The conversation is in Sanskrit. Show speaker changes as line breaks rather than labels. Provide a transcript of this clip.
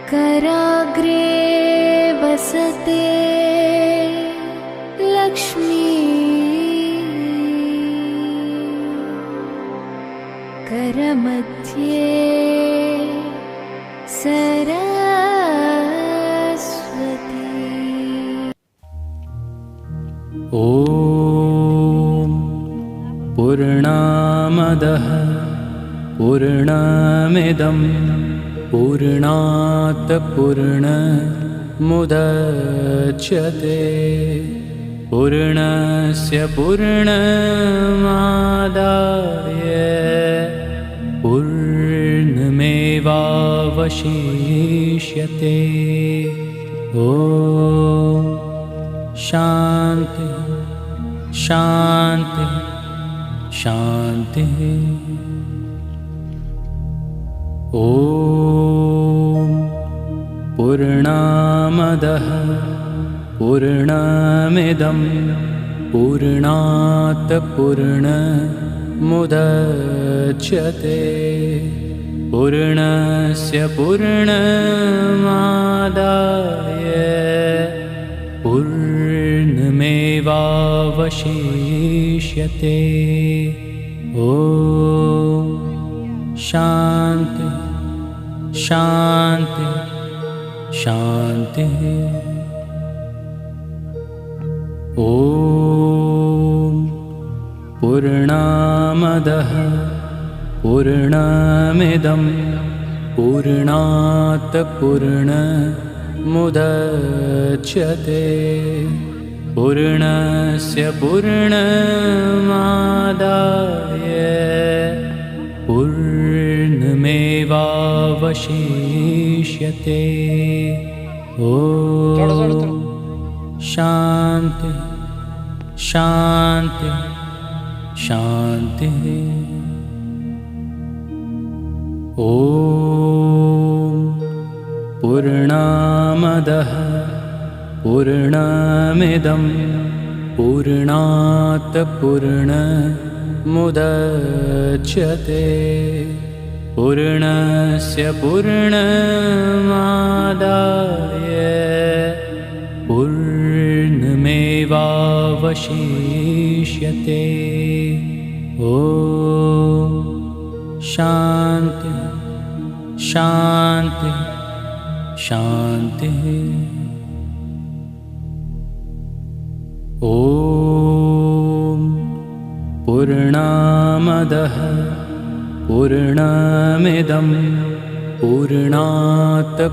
कराग्रे वसते लक्ष्मी करमध्ये सरस्वती।
ॐ पूर्णामदः पूर्णमिदं पूर्णात् पूर्णमुदच्यते पूर्णस्य पूर्णमादाय पूर्णमेवावशिष्यते। ॐ शान्ति शान्ति शान्तिः। ॐ पूर्णामदः पूर्णमिदं पूर्णात् पूर्णमुदच्यते पूर्णस्य पूर्णमादाय पूर्णमेवावशिष्यते। ॐ शान्ति शान्ति शान्तिः। ॐ पूर्णामदः पूर्णमिदं पूर्णात् पूर्णमुदच्यते पूर्णस्य पूर्णमादाय पूर्णमेवावशिष्यते। ॐ शान्ति शान्ति शान्तिः। ॐ पूर्णामदः पूर्णमिदं पूर्णात् पूर्णमुदच्यते पूर्णस्य पूर्णमादाय पूर्णमेवावशिष्यते। ॐ शान्ति शान्ति शान्तिः। ॐ पूर्णामदः पूर्णमिदं पूर्णात्